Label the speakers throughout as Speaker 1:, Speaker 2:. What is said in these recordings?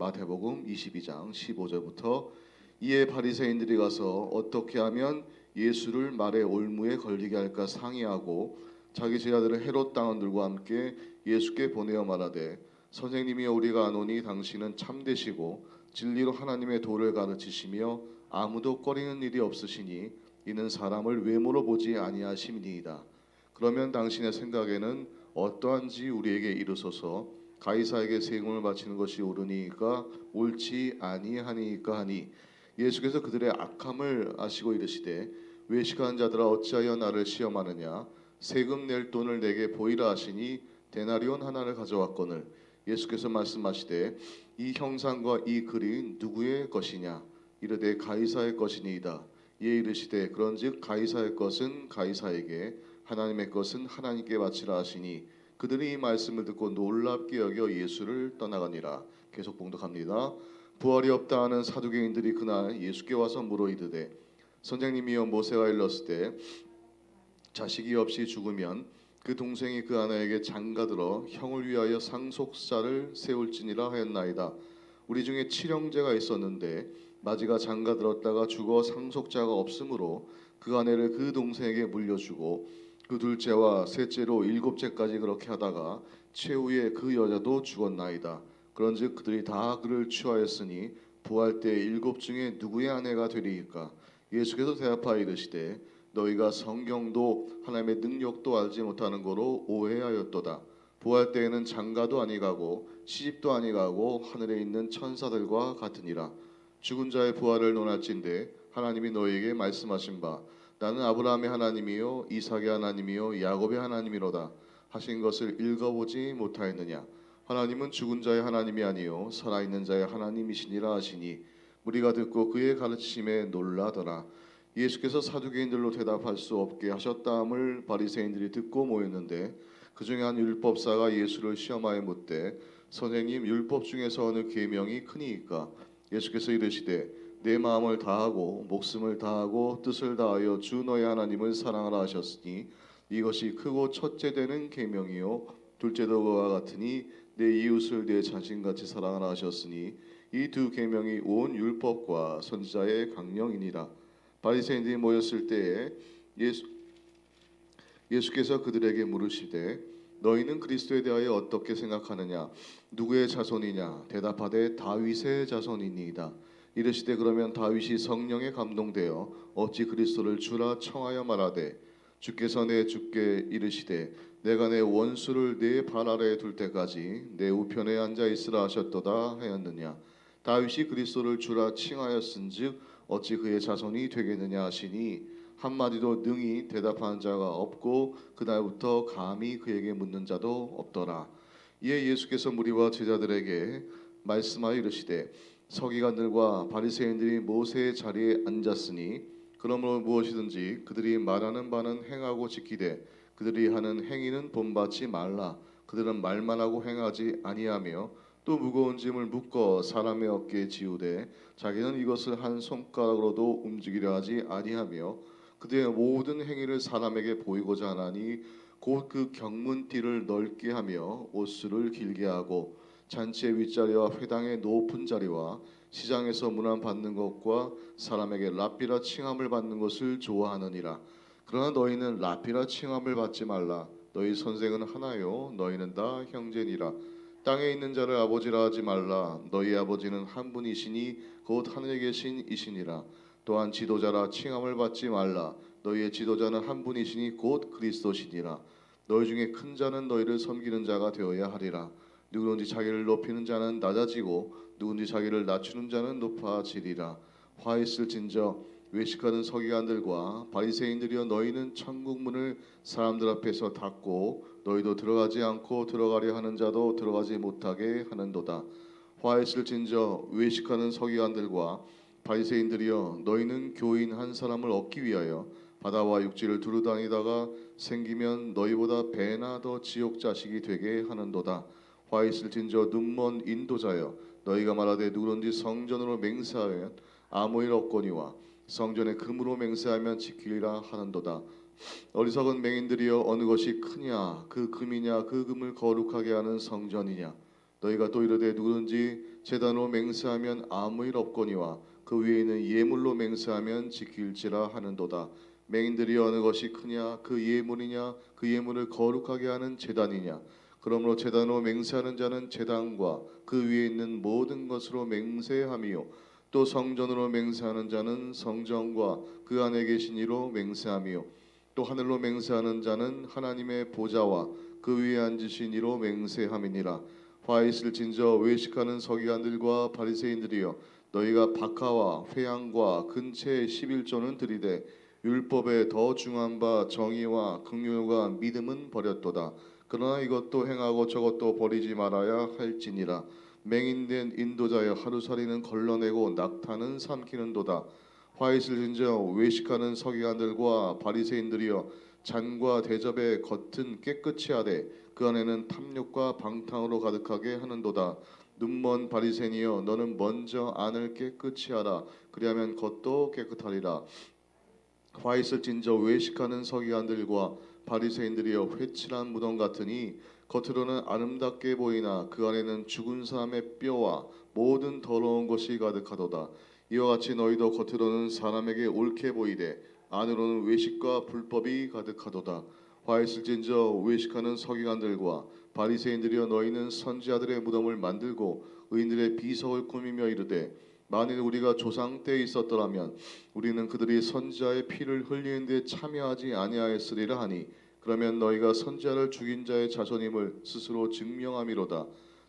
Speaker 1: 마태복음 22장 15절부터 이에 바리새인들이 가서 어떻게 하면 예수를 말의 올무에 걸리게 할까 상의하고 자기 제자들을 헤롯 당원들과 함께 예수께 보내어 말하되 선생님이여 우리가 아노니 당신은 참되시고 진리로 하나님의 도를 가르치시며 아무도 꺼리는 일이 없으시니 이는 사람을 외모로 보지 아니하심이니이다. 그러면 당신의 생각에는 어떠한지 우리에게 이르소서. 가이사에게 세금을 바치는 것이 옳으니까 옳지 아니하니까 하니 예수께서 그들의 악함을 아시고 이르시되 외식하는 자들아 어찌하여 나를 시험하느냐. 세금 낼 돈을 내게 보이라 하시니 데나리온 하나를 가져왔거늘 예수께서 말씀하시되 이 형상과 이 글이 누구의 것이냐. 이르되 가이사의 것이니이다. 이에 이르시되 그런즉 가이사의 것은 가이사에게 하나님의 것은 하나님께 바치라 하시니 그들이 이 말씀을 듣고 놀랍게 여겨 예수를 떠나가니라. 계속 봉독합니다. 부활이 없다 하는 사두개인들이 그날 예수께 와서 물어 이르되 선생님이여 모세가 일렀을 때 자식이 없이 죽으면 그 동생이 그 아내에게 장가들어 형을 위하여 상속사를 세울지니라 하였나이다. 우리 중에 칠형제가 있었는데 마지가 장가들었다가 죽어 상속자가 없으므로 그 아내를 그 동생에게 물려주고 그 둘째와 셋째로 일곱째까지 그렇게 하다가 최후에 그 여자도 죽었나이다. 그런즉 그들이 다 그를 취하였으니 부활 때 일곱 중에 누구의 아내가 되리이까. 예수께서 대답하여 이르시되 너희가 성경도 하나님의 능력도 알지 못하는 거로 오해하였도다. 부활 때에는 장가도 아니가고 시집도 아니가고 하늘에 있는 천사들과 같으니라. 죽은 자의 부활을 논할진대 하나님이 너희에게 말씀하신 바 나는 아브라함의 하나님이요 이삭의 하나님이요 야곱의 하나님이로다 하신 것을 읽어보지 못하였느냐. 하나님은 죽은 자의 하나님이 아니요 살아있는 자의 하나님이시니라 하시니 무리가 듣고 그의 가르치심에 놀라더라. 예수께서 사두개인들로 대답할 수 없게 하셨다함을 바리새인들이 듣고 모였는데 그 중에 한 율법사가 예수를 시험하여 묻되 선생님 율법 중에서 어느 계명이 크니이까. 예수께서 이르시되 내 마음을 다하고 목숨을 다하고 뜻을 다하여 주 너의 하나님을 사랑하라 하셨으니 이것이 크고 첫째 되는 계명이요 둘째도 그와 같으니 내 이웃을 내 자신같이 사랑하라 하셨으니 이 두 계명이 온 율법과 선지자의 강령이니라. 바리새인들이 모였을 때에 예수께서 그들에게 물으시되 너희는 그리스도에 대하여 어떻게 생각하느냐. 누구의 자손이냐. 대답하되 다윗의 자손이니이다. 이르시되 그러면 다윗이 성령에 감동되어 어찌 그리스도를 주라 청하여 말하되 주께서 내 주께 이르시되 내가 내 원수를 네 발 아래에 둘 때까지 내 우편에 앉아 있으라 하셨도다 하였느냐. 다윗이 그리스도를 주라 칭하였은즉 어찌 그의 자손이 되겠느냐 하시니 한마디도 능히 대답하는 자가 없고 그날부터 감히 그에게 묻는 자도 없더라. 이에 예수께서 무리와 제자들에게 말씀하여 이르시되 서기관들과 바리새인들이 모세의 자리에 앉았으니 그러므로 무엇이든지 그들이 말하는 바는 행하고 지키되 그들이 하는 행위는 본받지 말라. 그들은 말만 하고 행하지 아니하며 또 무거운 짐을 묶어 사람의 어깨에 지우되 자기는 이것을 한 손가락으로도 움직이려 하지 아니하며 그들의 모든 행위를 사람에게 보이고자 하나니 곧 그 경문띠를 넓게 하며 옷수를 길게 하고 잔치의 윗자리와 회당의 높은 자리와 시장에서 문안 받는 것과 사람에게 랍비라 칭함을 받는 것을 좋아하느니라. 그러나 너희는 랍비라 칭함을 받지 말라. 너희 선생은 하나요 너희는 다 형제니라. 땅에 있는 자를 아버지라 하지 말라. 너희 아버지는 한 분이시니 곧 하늘에 계신 이시니라. 또한 지도자라 칭함을 받지 말라. 너희의 지도자는 한 분이시니 곧 그리스도시니라. 너희 중에 큰 자는 너희를 섬기는 자가 되어야 하리라. 누구든지 자기를 높이는 자는 낮아지고 누구든지 자기를 낮추는 자는 높아지리라. 화 있을진저 외식하는 서기관들과 바리새인들이여 너희는 천국 문을 사람들 앞에서 닫고 너희도 들어가지 않고 들어가려 하는 자도 들어가지 못하게 하는도다. 화 있을진저 외식하는 서기관들과 바리새인들이여 너희는 교인 한 사람을 얻기 위하여 바다와 육지를 두루다니다가 생기면 너희보다 배나 더 지옥 자식이 되게 하는도다. 화 있을진저 눈먼 인도자여 너희가 말하되 누구든지 성전으로 맹세하면 아무 일 없거니와 성전에 금으로 맹세하면 지키리라 하는도다. 어리석은 맹인들이여 어느 것이 크냐 그 금이냐 그 금을 거룩하게 하는 성전이냐. 너희가 또 이르되 누구든지 제단으로 맹세하면 아무 일 없거니와 그 위에 있는 예물로 맹세하면 지킬지라 하는도다. 맹인들이 어느 것이 크냐 그 예물이냐 그 예물을 거룩하게 하는 제단이냐. 그러므로 제단으로 맹세하는 자는 제단과 그 위에 있는 모든 것으로 맹세함이요 또 성전으로 맹세하는 자는 성전과 그 안에 계신 이로 맹세함이요 또 하늘로 맹세하는 자는 하나님의 보좌와 그 위에 앉으신 이로 맹세함이니라. 화 있을진저 외식하는 서기관들과 바리새인들이여 너희가 박하와 회양과 근체의 11조는 들이되 율법에 더 중한 바 정의와 긍휼과 믿음은 버렸도다. 그러나 이것도 행하고 저것도 버리지 말아야 할지니라. 맹인된 인도자여 하루살이는 걸러내고 낙타는 삼키는도다. 화 있을진저 외식하는 서기관들과 바리새인들이여 잔과 대접의 겉은 깨끗이 하되 그 안에는 탐욕과 방탕으로 가득하게 하는도다. 눈먼 바리새인이여 너는 먼저 안을 깨끗이 하라. 그리하면 겉도 깨끗하리라. 화 있을진저 외식하는 서기관들과 바리새인들이여 회칠한 무덤 같으니 겉으로는 아름답게 보이나 그 안에는 죽은 사람의 뼈와 모든 더러운 것이 가득하도다. 이와 같이 너희도 겉으로는 사람에게 옳게 보이되 안으로는 외식과 불법이 가득하도다. 화 있을진저 외식하는 서기관들과 바리새인들이여 너희는 선지자들의 무덤을 만들고 의인들의 비석을 꾸미며 이르되 만일 우리가 조상 때에 있었더라면 우리는 그들이 선지자의 피를 흘리는 데 참여하지 아니하였으리라 하니 그러면 너희가 선지자를 죽인 자의 자손임을 스스로 증명함이로다.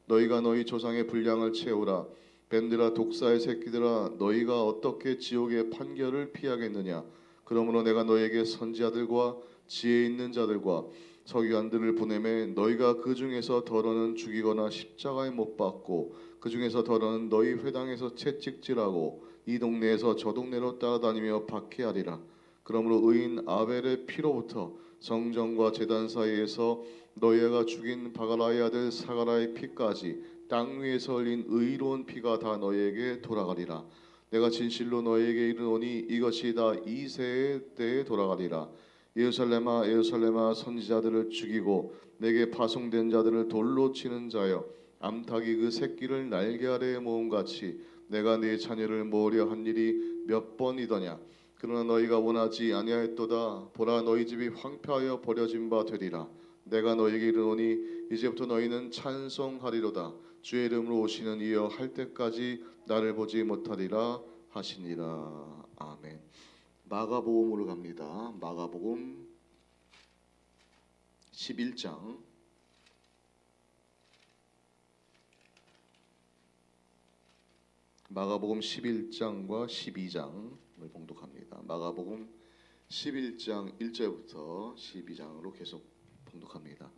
Speaker 1: 너희가 너희 조상의 분량을 채우라. 뱀들아 독사의 새끼들아 너희가 어떻게 지옥의 판결을 피하겠느냐. 그러므로 내가 너희에게 선지자들과 지혜 있는 자들과 서기관들을 보내매 너희가 그 중에서 더러는 죽이거나 십자가에 못 박고 그 중에서 더러는 너희 회당에서 채찍질하고 이 동네에서 저 동네로 따라다니며 박해하리라. 그러므로 의인 아벨의 피로부터 성전과 제단 사이에서 너희가 죽인 바가라의 아들 사가라의 피까지 땅 위에서 흘린 의로운 피가 다 너희에게 돌아가리라. 내가 진실로 너희에게 이르노니 이것이 다 이 세대 때에 돌아가리라. 예루살렘아 예루살렘아 선지자들을 죽이고 내게 파송된 자들을 돌로 치는 자여 암탉이 그 새끼를 날개 아래에 모음같이 내가 네 자녀를 모으려 한 일이 몇 번이더냐. 그러나 너희가 원하지 아니하였도다. 보라 너희 집이 황폐하여 버려진 바 되리라. 내가 너희에게 이르노니 이제부터 너희는 찬송하리로다. 주의 이름으로 오시는 이여 할 때까지 나를 보지 못하리라 하시니라. 아멘. 마가복음으로 갑니다. 마가복음 11장 마가복음 11장과 12장을 봉독합니다. 마가복음 11장 1절부터 12장으로 계속 봉독합니다.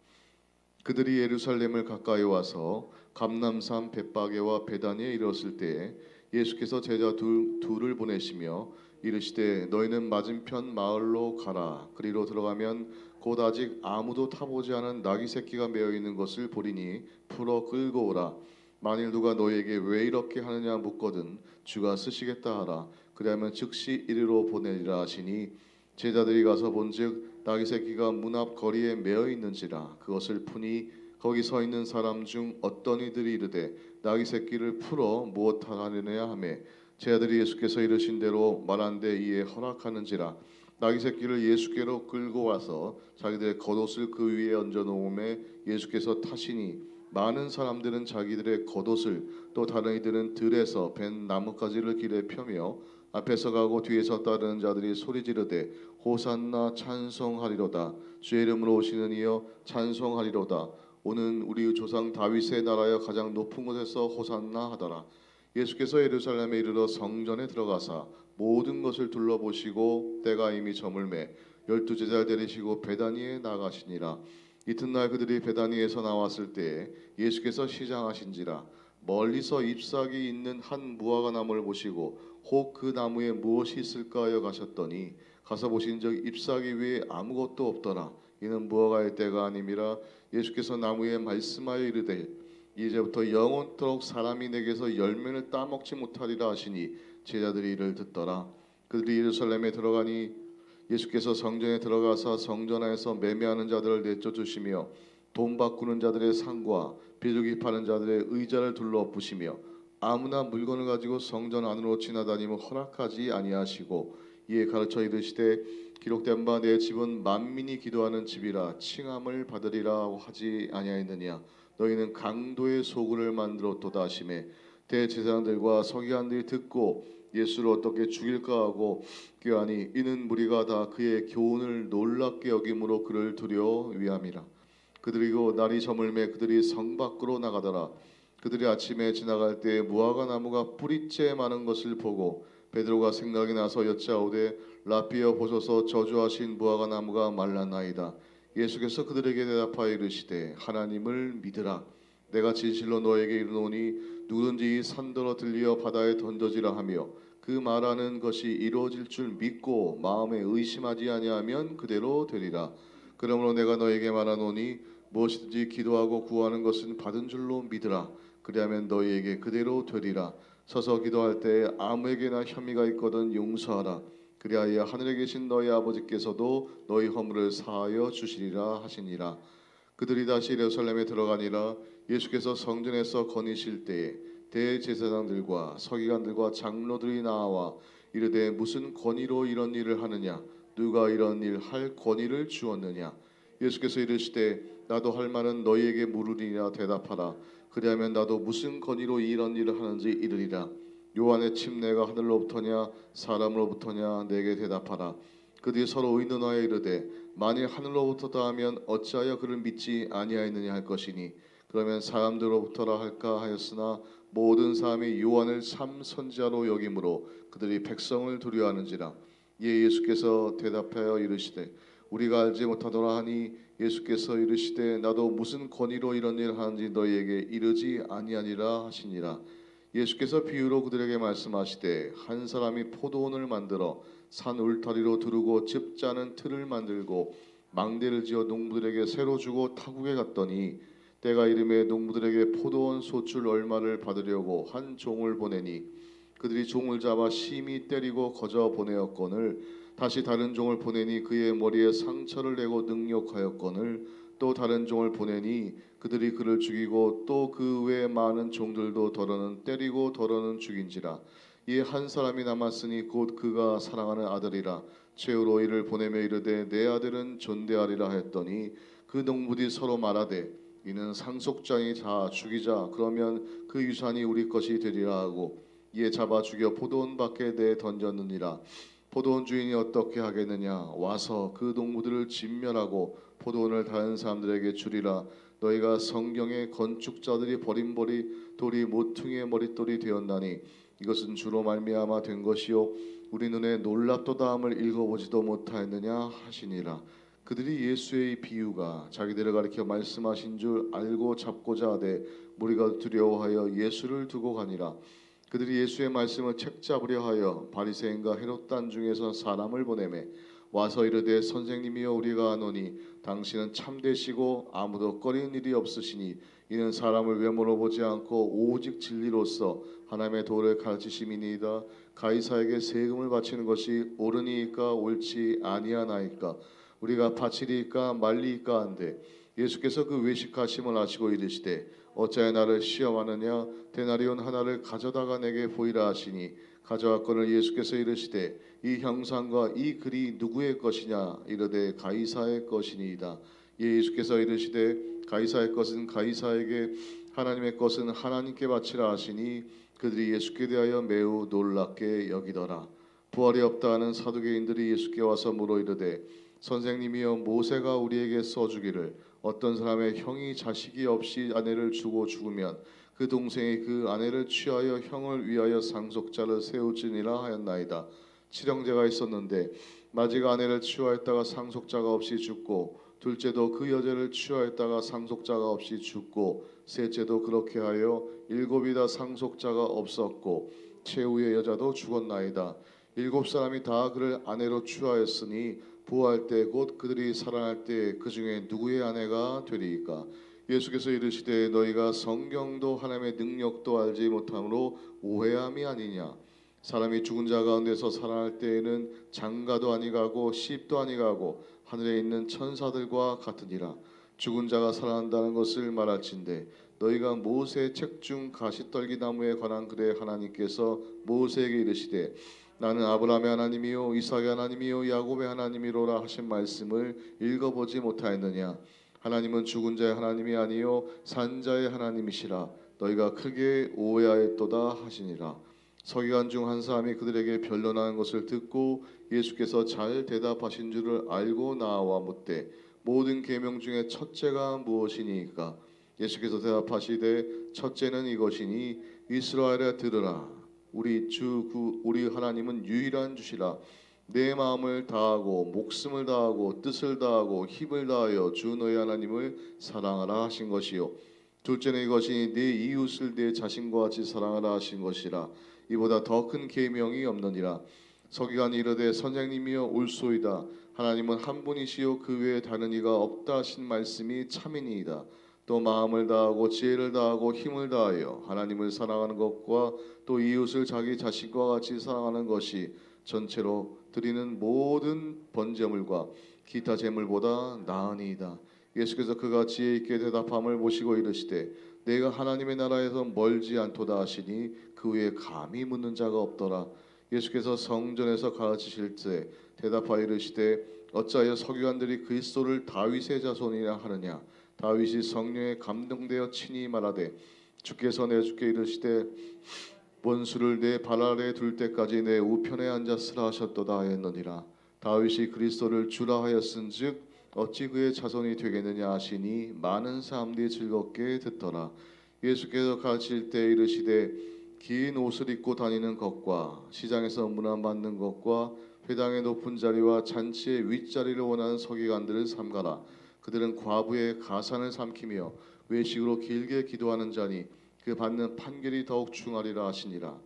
Speaker 1: 그들이 예루살렘을 가까이 와서 감람산 벳바게와 베다니에 이르렀을 때에 예수께서 제자 둘을 보내시며 이르시되 너희는 맞은편 마을로 가라. 그리로 들어가면 곧 아직 아무도 타보지 않은 나귀 새끼가 메어 있는 것을 보리니 풀어 끌고 오라. 만일 누가 너희에게 왜 이렇게 하느냐 묻거든 주가 쓰시겠다 하라. 그리하면 즉시 이리로 보내리라 하시니 제자들이 가서 본즉 나귀 새끼가 문 앞 거리에 메어 있는지라. 그것을 푸니 거기 서 있는 사람 중 어떤 이들이 이르되 나귀 새끼를 풀어 무엇하느냐 하매 제자들이 예수께서 이르신 대로 말한데 이에 허락하는지라. 나귀 새끼를 예수께로 끌고 와서 자기들의 겉옷을 그 위에 얹어 놓음에 예수께서 타시니 많은 사람들은 자기들의 겉옷을 또 다른 이들은 들에서 벤 나뭇가지를 길에 펴며 앞에서 가고 뒤에서 따르는 자들이 소리 지르되 호산나 찬송하리로다. 주의 이름으로 오시는 이여 찬송하리로다. 오는 우리 조상 다윗의 나라여 가장 높은 곳에서 호산나 하더라. 예수께서 예루살렘에 이르러 성전에 들어가사 모든 것을 둘러보시고 때가 이미 저물매 12제자를 데리시고 베다니에 나가시니라. 이튿날 그들이 베다니에서 나왔을 때에 예수께서 시장하신지라. 멀리서 잎사귀 있는 한 무화과 나무를 보시고 혹 그 나무에 무엇이 있을까 하여 가셨더니 가서 보신즉 잎사귀 위에 아무것도 없더라. 이는 무화과의 때가 아님이라. 예수께서 나무에 말씀하여 이르되 이제부터 영원토록 사람이 내게서 열매를 따먹지 못하리라 하시니 제자들이 이를 듣더라. 그들이 예루살렘에 들어가니 예수께서 성전에 들어가사 성전 안에서 매매하는 자들을 내쫓으시며 돈 바꾸는 자들의 상과 비둘기 파는 자들의 의자를 둘러 엎으시며 아무나 물건을 가지고 성전 안으로 지나다니면 허락하지 아니하시고 이에 가르쳐 이르시되 기록된 바 내 집은 만민이 기도하는 집이라 칭함을 받으리라 하지 아니하였느냐. 너희는 강도의 소굴을 만들었도다 하시매 대제사장들과 서기관들이 듣고 예수를 어떻게 죽일까 하고 꾀하니 이는 무리가 다 그의 교훈을 놀랍게 여김으로 그를 두려워 위함이라. 그들이고 날이 저물매 그들이 성 밖으로 나가더라. 그들이 아침에 지나갈 때 무화과 나무가 뿌리째 많은 것을 보고 베드로가 생각이 나서 여짜오되 라비어 보소서 저주하신 무화과 나무가 말랐나이다. 예수께서 그들에게 대답하여 이르시되 하나님을 믿으라. 내가 진실로 너에게 이르노니 누구든지 이 산더러 들리어 바다에 던져지라 하며 그 말하는 것이 이루어질 줄 믿고 마음에 의심하지 아니하면 그대로 되리라. 그러므로 내가 너에게 말하노니 무엇이든지 기도하고 구하는 것은 받은 줄로 믿으라. 그리하면 너희에게 그대로 되리라. 서서 기도할 때 아무에게나 혐의가 있거든 용서하라. 그리하여 하늘에 계신 너희 아버지께서도 너희 허물을 사하여 주시리라 하시니라. 그들이 다시 예루살렘에 들어가니라. 예수께서 성전에서 거니실 때에 대제사장들과 서기관들과 장로들이 나와 이르되 무슨 권위로 이런 일을 하느냐. 누가 이런 일 할 권위를 주었느냐. 예수께서 이르시되 나도 할 말은 너희에게 물으리라 대답하라. 그리하면 나도 무슨 권위로 이런 일을 하는지 이르리라. 요한의 침례가 하늘로부터냐 사람으로부터냐 내게 대답하라. 그들이 서로 의논하여 이르되 만일 하늘로부터다 하면 어찌하여 그를 믿지 아니하였느냐 할 것이니 그러면 사람들로부터라 할까 하였으나 모든 사람이 요한을 참 선지자로 여김으로 그들이 백성을 두려워하는지라. 이에 예수께서 대답하여 이르시되 우리가 알지 못하더라 하니 예수께서 이르시되 나도 무슨 권위로 이런 일을 하는지 너희에게 이르지 아니하니라 하시니라. 예수께서 비유로 그들에게 말씀하시되 한 사람이 포도원을 만들어 산 울타리로 두르고 즙 짜는 틀을 만들고 망대를 지어 농부들에게 새로 주고 타국에 갔더니 때가 이름에 농부들에게 포도원 소출 얼마를 받으려고 한 종을 보내니 그들이 종을 잡아 심히 때리고 거저 보내었거늘 다시 다른 종을 보내니 그의 머리에 상처를 내고 능욕하였거늘 또 다른 종을 보내니 그들이 그를 죽이고 또 그 외에 많은 종들도 더러는 때리고 더러는 죽인지라. 이에 한 사람이 남았으니 곧 그가 사랑하는 아들이라. 최후로 이를 보내며 이르되 내 아들은 존대하리라 했더니 그 농부들이 서로 말하되 이는 상속자니 자 죽이자. 그러면 그 유산이 우리 것이 되리라 하고 이에 잡아 죽여 포도원 밖에 내 던졌느니라. 포도원 주인이 어떻게 하겠느냐. 와서 그 농부들을 진멸하고 포도원을 다른 사람들에게 주리라. 너희가 성경의 건축자들이 버린 돌이 모퉁이의 머릿돌이 되었나니 이것은 주로 말미암아 된 것이요 우리 눈에 놀랍도다 함을 읽어보지도 못하였느냐 하시니라. 그들이 예수의 비유가 자기들을 가리켜 말씀하신 줄 알고 잡고자 하되 무리가 두려워하여 예수를 두고 가니라. 그들이 예수의 말씀을 책잡으려 하여 바리새인과 헤롯단 중에서 사람을 보내매 와서 이르되 선생님이여 우리가 아노니 당신은 참되시고 아무도 꺼리는 일이 없으시니 이는 사람을 외모로 보지 않고 오직 진리로서 하나님의 도를 가르치심이니이다. 가이사에게 세금을 바치는 것이 옳으니까 옳지 아니하나이까. 우리가 바치리이까 말리이까 한데 예수께서 그 외식하심을 아시고 이르시되 어찌하여 나를 시험하느냐. 데나리온 하나를 가져다가 내게 보이라 하시니 가져왔거늘 예수께서 이르시되 이 형상과 이 글이 누구의 것이냐. 이르되 가이사의 것이니이다. 예수께서 이르시되 가이사의 것은 가이사에게 하나님의 것은 하나님께 바치라 하시니 그들이 예수께 대하여 매우 놀랍게 여기더라. 부활이 없다 하는 사두개인들이 예수께 와서 물어 이르되 선생님이여 모세가 우리에게 써주기를 어떤 사람의 형이 자식이 없이 아내를 주고 죽으면 그 동생이 그 아내를 취하여 형을 위하여 상속자를 세울지니라 하였나이다. 칠형제가 있었는데 마지가 아내를 취하였다가 상속자가 없이 죽고 둘째도 그 여자를 취하였다가 상속자가 없이 죽고 셋째도 그렇게 하여 일곱이 다 상속자가 없었고 최후의 여자도 죽었나이다. 일곱 사람이 다 그를 아내로 취하였으니 부활 때 곧 그들이 살아날 때 그 중에 누구의 아내가 되리이까. 예수께서 이르시되 너희가 성경도 하나님의 능력도 알지 못함으로 오해함이 아니냐. 사람이 죽은 자 가운데서 살아날 때에는 장가도 아니가고 씹도 아니가고 하늘에 있는 천사들과 같으니라. 죽은 자가 살아난다는 것을 말할진대 너희가 모세 책 중 가시떨기 나무에 관한 글에 하나님께서 모세에게 이르시되 나는 아브라함의 하나님이요 이삭의 하나님이요 야곱의 하나님이로라 하신 말씀을 읽어보지 못하였느냐. 하나님은 죽은 자의 하나님이 아니요 산 자의 하나님이시라. 너희가 크게 오해하였도다 하시니라. 서기관 중 한 사람이 그들에게 변론하는 것을 듣고 예수께서 잘 대답하신 줄을 알고 나와 묻되 모든 계명 중에 첫째가 무엇이니까? 예수께서 대답하시되 첫째는 이것이니 이스라엘에 들으라. 우리 하나님은 유일한 주시라. 내 마음을 다하고 목숨을 다하고 뜻을 다하고 힘을 다하여 주 너희 하나님을 사랑하라 하신 것이요. 둘째는 이것이 네 이웃을 내 자신과 같이 사랑하라 하신 것이라. 이보다 더 큰 계명이 없느니라. 서기관이 이르되 선생님이여 옳소이다. 하나님은 한 분이시요 그 외에 다른 이가 없다 하신 말씀이 참이니이다. 또 마음을 다하고 지혜를 다하고 힘을 다하여 하나님을 사랑하는 것과 또 이웃을 자기 자신과 같이 사랑하는 것이 전체로 드리는 모든 번제물과 기타 제물보다 나으니이다. 예수께서 그가 지혜 있게 대답함을 보시고 이르시되 내가 하나님의 나라에서 멀지 않도다 하시니 그 위에 감히 묻는 자가 없더라. 예수께서 성전에서 가르치실 때 대답하여 이르시되 어찌하여 서기관들이 그리스도를 다윗의 자손이라 하느냐. 다윗이 성령에 감동되어 친히 말하되 주께서 내 주께 이르시되 원수를 내 발 아래에 둘 때까지 내 우편에 앉았으라 하셨도다 하였느니라. 다윗이 그리스도를 주라 하였은즉 어찌 그의 자손이 되겠느냐 하시니 많은 사람들이 즐겁게 듣더라. 예수께서 가르칠 때 이르시되 긴 옷을 입고 다니는 것과 시장에서 문안받는 것과 회당의 높은 자리와 잔치의 윗자리를 원하는 서기관들을 삼가라. 그들은 과부의 가산을 삼키며 외식으로 길게 기도하는 자니 그 받는 판결이 더욱 중하리라 하시니라.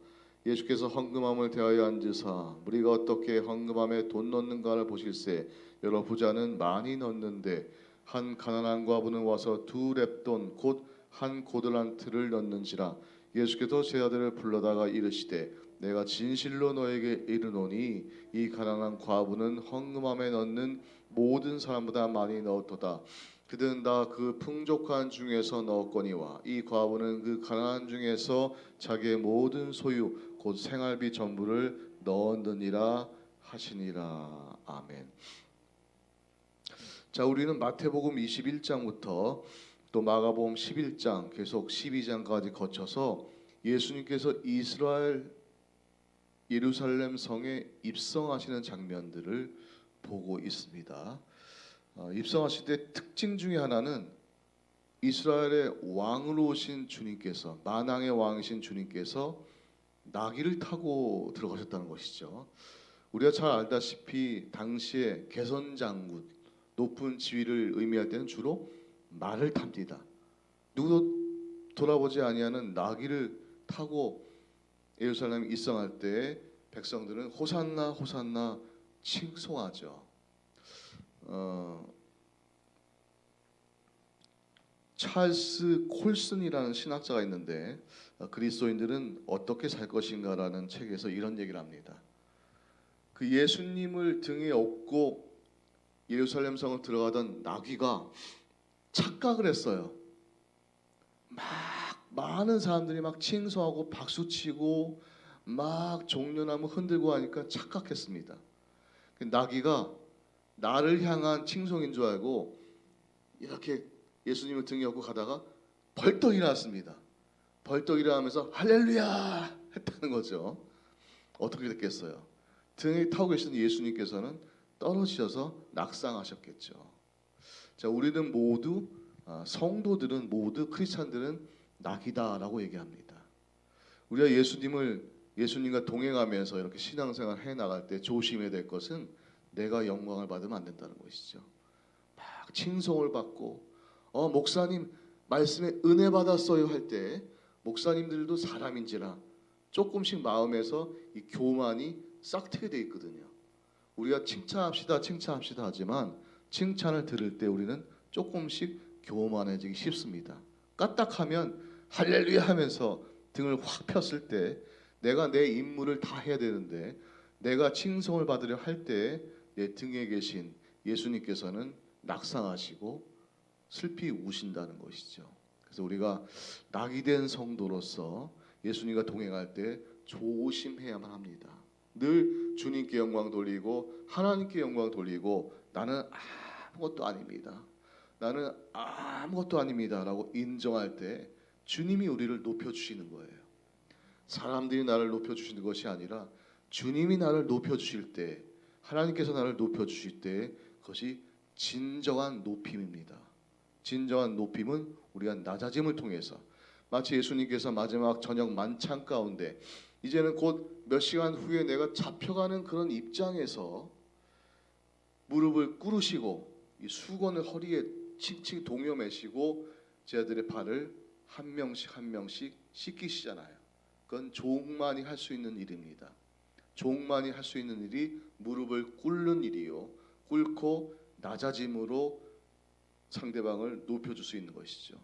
Speaker 1: 예수께서 헌금함을 대하여 앉으사 우리가 어떻게 헌금함에 돈 넣는가를 보실세. 여러 부자는 많이 넣는데 한 가난한 과부는 와서 두 렙돈 곧 한 고들란트를 넣는지라. 예수께서 제 아들을 불러다가 이르시되 내가 진실로 너에게 이르노니 이 가난한 과부는 헌금함에 넣는 모든 사람보다 많이 넣었도다. 그들은 다 그 풍족한 중에서 넣었거니와 이 과부는 그 가난한 중에서 자기의 모든 소유 곧 생활비 전부를 넣었느니라 하시니라. 아멘. 자, 우리는 마태복음 21장부터 또 마가복음 11장 계속 12장까지 거쳐서 예수님께서 이스라엘 예루살렘 성에 입성하시는 장면들을 보고 있습니다. 입성하실 때 특징 중에 하나는 이스라엘의 왕으로 오신 주님께서 만왕의 왕이신 주님께서 나귀를 타고 들어가셨다는 것이죠. 우리가 잘 알다시피 당시에 개선장군 높은 지위를 의미할 때는 주로 말을 탑니다. 누구도 돌아보지 아니하는 나귀를 타고 예루살렘에 입성할 때 백성들은 호산나 호산나 칭송하죠. 찰스 콜슨이라는 신학자가 있는데 그리스도인들은 어떻게 살 것인가라는 책에서 이런 얘기를 합니다. 그 예수님을 등에 업고 예루살렘 성을 들어가던 나귀가 착각을 했어요. 막 많은 사람들이 막 칭송하고 박수치고 막 종려나무 흔들고 하니까 착각했습니다. 나귀가 나를 향한 칭송인 줄 알고 이렇게 예수님을 등에 업고 가다가 벌떡 일어났습니다. 벌떡 일어나면서 할렐루야 했다는 거죠. 어떻게 됐겠어요? 등에 타고 계신 예수님께서는 떨어지셔서 낙상하셨겠죠. 자, 우리는 모두 성도들은 모두 크리스찬들은 낙이다라고 얘기합니다. 우리가 예수님과 동행하면서 이렇게 신앙생활 해 나갈 때 조심해야 될 것은 내가 영광을 받으면 안 된다는 것이죠. 막 칭송을 받고 목사님 말씀에 은혜 받았어요 할 때 목사님들도 사람인지라 조금씩 마음에서 이 교만이 싹트게 돼 있거든요. 우리가 칭찬합시다 하지만 칭찬을 들을 때 우리는 조금씩 교만해지기 쉽습니다. 까딱하면 할렐루야 하면서 등을 확 폈을 때 내가 내 임무를 다 해야 되는데 내가 칭송을 받으려 할 때 내 등에 계신 예수님께서는 낙상하시고 슬피 우신다는 것이죠. 그래서 우리가 낙이 된 성도로서 예수님과 동행할 때 조심해야만 합니다. 늘 주님께 영광 돌리고 하나님께 영광 돌리고 나는 아무것도 아닙니다. 나는 아무것도 아닙니다라고 인정할 때 주님이 우리를 높여주시는 거예요. 사람들이 나를 높여주시는 것이 아니라 주님이 나를 높여주실 때, 하나님께서 나를 높여주실 때 그것이 진정한 높임입니다. 진정한 높임은 우리가 낮아짐을 통해서, 마치 예수님께서 마지막 저녁 만찬 가운데 이제는 곧 몇 시간 후에 내가 잡혀가는 그런 입장에서 무릎을 꿇으시고 이 수건을 허리에 칭칭 동여매시고 제자들의 발을 한 명씩 한 명씩 씻기시잖아요. 그건 종만이 할 수 있는 일입니다. 종만이 할 수 있는 일이 무릎을 꿇는 일이요, 꿇고 낮아짐으로 상대방을 높여줄 수 있는 것이죠.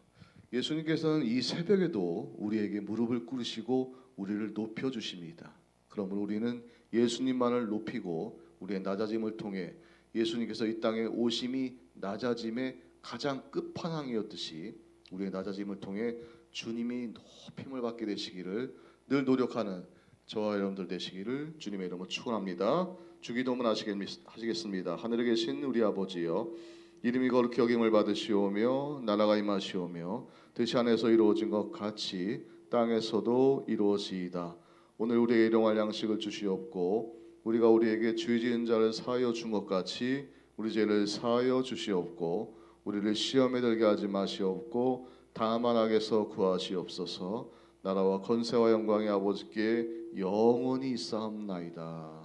Speaker 1: 예수님께서는 이 새벽에도 우리에게 무릎을 꿇으시고 우리를 높여주십니다. 그러므로 우리는 예수님만을 높이고 우리의 낮아짐을 통해 예수님께서 이 땅에 오심이 낮아짐의 가장 끝판왕이었듯이 우리의 낮아짐을 통해 주님이 높임을 받게 되시기를 늘 노력하는 저와 여러분들 되시기를 주님의 이름으로 축원합니다. 주기도문 하시겠습니다. 하늘에 계신 우리 아버지여, 이름이 거룩히 여김을 받으시오며 나라가 임하시오며 뜻이 하늘에서 이루어진 것 같이 땅에서도 이루어지이다. 오늘 우리에게 일용할 양식을 주시옵고 우리가 우리에게 죄 지은 자를 사하여 준 것 같이 우리 죄를 사하여 주시옵고 우리를 시험에 들게 하지 마시옵고 다만 악에서 구하시옵소서. 나라와 권세와 영광이 아버지께 영원히 있사옵나이다.